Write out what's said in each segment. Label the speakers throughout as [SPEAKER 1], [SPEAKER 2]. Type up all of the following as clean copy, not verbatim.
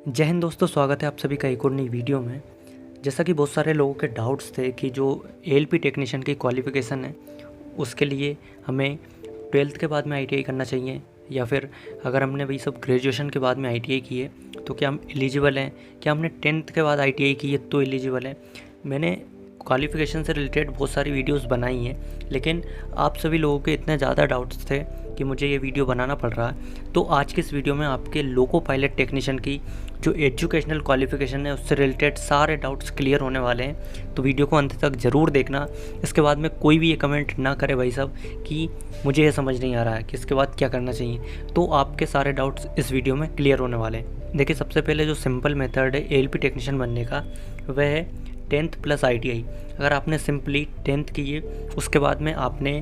[SPEAKER 1] जय हिंद दोस्तों, स्वागत है आप सभी का एक और नई वीडियो में। जैसा कि बहुत सारे लोगों के डाउट्स थे कि जो एएलपी टेक्नीशियन की क्वालिफ़िकेशन है उसके लिए हमें 12th के बाद में आईटीआई करना चाहिए या फिर अगर हमने वही सब ग्रेजुएशन के बाद में आईटीआई की है तो क्या हम एलिजिबल हैं, क्या हमने 10th के बाद आईटीआई की है तो एलिजिबल है। मैंने क्वालिफ़िकेशन से रिलेटेड बहुत सारी वीडियोस बनाई हैं, लेकिन आप सभी लोगों के इतने ज़्यादा डाउट्स थे कि मुझे ये वीडियो बनाना पड़ रहा है। तो आज की इस वीडियो में आपके लोको पायलट टेक्नीशियन की जो एजुकेशनल क्वालिफ़िकेशन है उससे रिलेटेड सारे डाउट्स क्लियर होने वाले हैं। तो वीडियो को अंत तक ज़रूर देखना। इसके बाद में कोई भी ये कमेंट ना करे भाई साहब कि मुझे ये समझ नहीं आ रहा है कि इसके बाद क्या करना चाहिए। तो आपके सारे डाउट्स इस वीडियो में क्लियर होने वाले हैं। देखिए, सबसे पहले जो सिंपल मेथड है एएलपी टेक्नीशियन बनने का वह है 10th प्लस आईटीआई। अगर आपने सिंपली 10th की है उसके बाद में आपने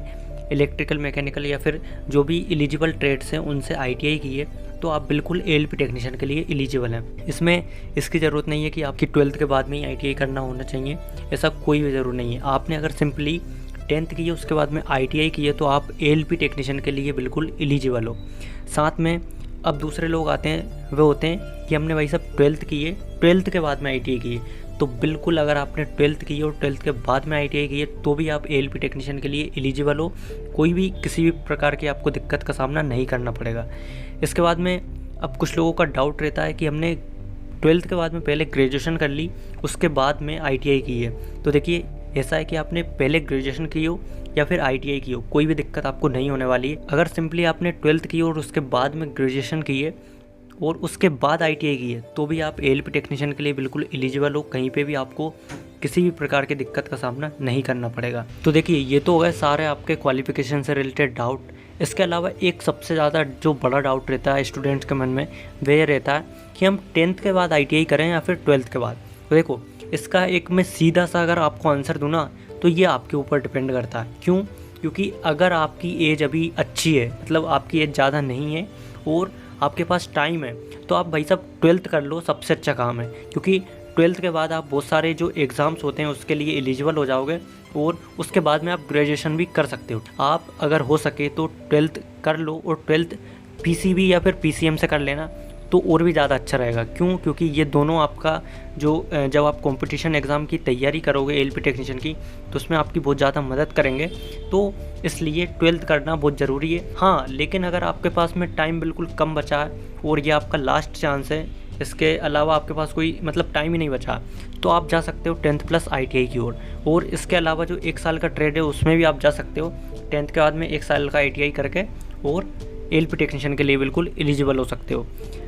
[SPEAKER 1] इलेक्ट्रिकल, मैकेनिकल या फिर जो भी एलिजिबल ट्रेड्स हैं उनसे आईटीआई की है तो आप बिल्कुल एएलपी टेक्नीशियन के लिए एलिजिबल हैं। इसमें इसकी ज़रूरत नहीं है कि आपकी 12th के बाद में ही आईटीआई करना होना चाहिए, ऐसा कोई भी ज़रूर नहीं है। आपने अगर सिंपली 10th की है उसके बाद में आईटीआई की है तो आप एएलपी टेक्नीशियन के लिए बिल्कुल एलिजिबल हो। साथ में अब दूसरे लोग आते हैं, वे होते हैं कि हमने भाई सब 12th की है, 12th के बाद में आईटीआई की है। तो बिल्कुल अगर आपने 12th की है और 12th के बाद में आईटीआई की है तो भी आप एएलपी टेक्नीशियन के लिए एलिजिबल हो। कोई भी किसी भी प्रकार की आपको दिक्कत का सामना नहीं करना पड़ेगा। इसके बाद में अब कुछ लोगों का डाउट रहता है कि हमने 12th के बाद में पहले ग्रेजुएशन कर ली उसके बाद में आईटीआई की है। तो देखिए, ऐसा है कि आपने पहले ग्रेजुएशन की हो या फिर आईटीआई की हो, कोई भी दिक्कत आपको नहीं होने वाली है। अगर सिंपली आपने 12th की और उसके बाद में ग्रेजुएशन की है और उसके बाद आईटीआई की है तो भी आप एएलपी टेक्नीशियन के लिए बिल्कुल एलिजिबल हो। कहीं पे भी आपको किसी भी प्रकार की दिक्कत का सामना नहीं करना पड़ेगा। तो देखिए, ये तो हो गए सारे आपके क्वालिफिकेशन से रिलेटेड डाउट। इसके अलावा एक सबसे ज़्यादा जो बड़ा डाउट रहता है स्टूडेंट्स के मन में वह रहता है कि हम 10th के बाद आईटीआई करें या फिर 12th के बाद। तो देखो, इसका एक मैं सीधा सा अगर आपको आंसर दूँ ना तो ये आपके ऊपर डिपेंड करता है। क्यों? क्योंकि अगर आपकी एज अभी अच्छी है, मतलब आपकी एज ज़्यादा नहीं है और आपके पास टाइम है तो आप भाई साहब 12th कर लो, सबसे अच्छा काम है। क्योंकि 12th के बाद आप बहुत सारे जो एग्ज़ाम्स होते हैं उसके लिए एलिजिबल हो जाओगे और उसके बाद में आप ग्रेजुएशन भी कर सकते हो। आप अगर हो सके तो 12th कर लो और 12th पीसीबी या फिर पीसीएम से कर लेना तो और भी ज़्यादा अच्छा रहेगा। क्यों? क्योंकि ये दोनों आपका जो जब आप कंपटीशन एग्ज़ाम की तैयारी करोगे एएलपी टेक्नीशियन की तो उसमें आपकी बहुत ज़्यादा मदद करेंगे। तो इसलिए 12th करना बहुत ज़रूरी है। हाँ, लेकिन अगर आपके पास में टाइम बिल्कुल कम बचा है और ये आपका लास्ट चांस है, इसके अलावा आपके पास कोई मतलब टाइम ही नहीं बचा, तो आप जा सकते हो 10th प्लस आईटीआई की ओर। और इसके अलावा जो 1 साल का ट्रेड है उसमें भी आप जा सकते हो 10th के बाद में 1 साल का आईटीआई करके और एएलपी टेक्नीशियन के लिए बिल्कुल एलिजिबल हो सकते हो।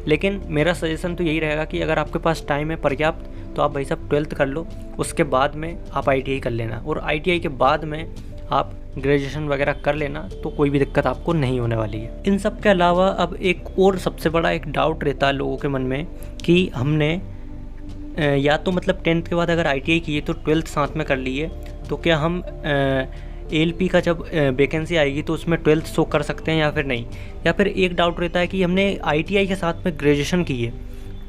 [SPEAKER 1] लेकिन मेरा सजेशन तो यही रहेगा कि अगर आपके पास टाइम है पर्याप्त तो आप भाई साहब 12th कर लो, उसके बाद में आप आईटीआई कर लेना और आईटीआई के बाद में आप ग्रेजुएशन वगैरह कर लेना तो कोई भी दिक्कत आपको नहीं होने वाली है। इन सब के अलावा अब एक और सबसे बड़ा एक डाउट रहता है लोगों के मन में कि हमने या तो मतलब 10th के बाद अगर आईटीआई की है तो 12th साथ में कर ली है तो क्या हम एएलपी का जब वैकेंसी आएगी तो उसमें 12th शो कर सकते हैं या फिर नहीं। या फिर एक डाउट रहता है कि हमने आईटीआई के साथ में ग्रेजुएशन की है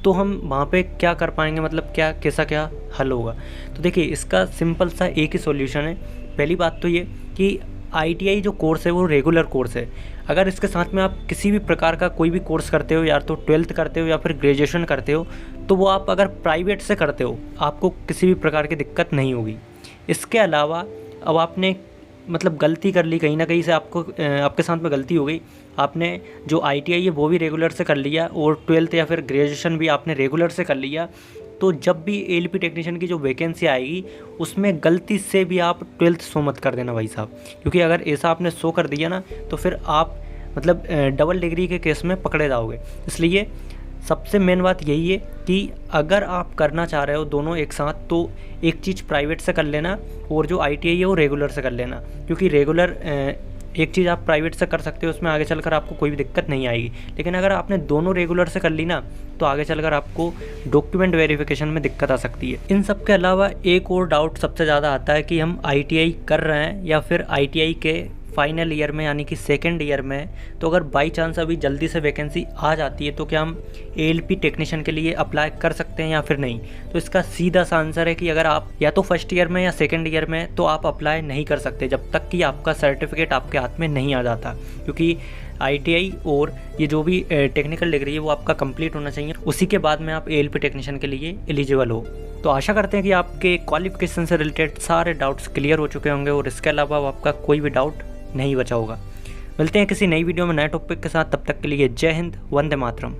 [SPEAKER 1] तो हम वहाँ पे क्या कर पाएंगे, मतलब क्या हल होगा। तो देखिए, इसका सिंपल सा एक ही सॉल्यूशन है। पहली बात तो ये कि आईटीआई जो कोर्स है वो रेगुलर कोर्स है। अगर इसके साथ में आप किसी भी प्रकार का कोई भी कोर्स करते हो, या तो 12th करते हो या फिर ग्रेजुएशन करते हो, तो वो आप अगर प्राइवेट से करते हो आपको किसी भी प्रकार की दिक्कत नहीं होगी। इसके अलावा अब आपने मतलब गलती कर ली, कहीं ना कहीं से आपके साथ में गलती हो गई, आपने जो आईटीआई है वो भी रेगुलर से कर लिया और 12th या फिर ग्रेजुएशन भी आपने रेगुलर से कर लिया, तो जब भी एएलपी टेक्नीशियन की जो वैकेंसी आएगी उसमें गलती से भी आप 12th शो मत कर देना भाई साहब। क्योंकि अगर ऐसा आपने शो कर दिया ना तो फिर आप मतलब डबल डिग्री के केस में पकड़े जाओगे। इसलिए सबसे मेन बात यही है कि अगर आप करना चाह रहे हो दोनों एक साथ तो एक चीज़ प्राइवेट से कर लेना और जो आईटीआई है वो रेगुलर से कर लेना। क्योंकि रेगुलर एक चीज़ आप प्राइवेट से कर सकते हो, उसमें आगे चलकर आपको कोई भी दिक्कत नहीं आएगी। लेकिन अगर आपने दोनों रेगुलर से कर ली ना तो आगे चलकर आपको डॉक्यूमेंट वेरिफिकेशन में दिक्कत आ सकती है। इन सब के अलावा एक और डाउट सबसे ज़्यादा आता है कि हम आईटीआई कर रहे हैं या फिर आईटीआई के फाइनल ईयर में यानी कि सेकेंड ईयर में, तो अगर बाई चांस अभी जल्दी से वैकेंसी आ जाती है तो क्या हम एएलपी टेक्नीशियन के लिए अप्लाई कर सकते हैं या फिर नहीं। तो इसका सीधा सा आंसर है कि अगर आप या तो फर्स्ट ईयर में या सेकेंड ईयर में तो आप अप्लाई नहीं कर सकते जब तक कि आपका सर्टिफिकेट आपके हाथ में नहीं आ जाता। क्योंकि ITI और ये जो भी टेक्निकल डिग्री है वो आपका कंप्लीट होना चाहिए, उसी के बाद में आप ALP टेक्नीशियन के लिए एलिजिबल हो। तो आशा करते हैं कि आपके क्वालिफिकेशन से रिलेटेड सारे डाउट्स क्लियर हो चुके होंगे और इसके अलावा आपका कोई भी डाउट नहीं बचा होगा। मिलते हैं किसी नई वीडियो में नए टॉपिक के साथ, तब तक के लिए जय हिंद, वंदे मातरम।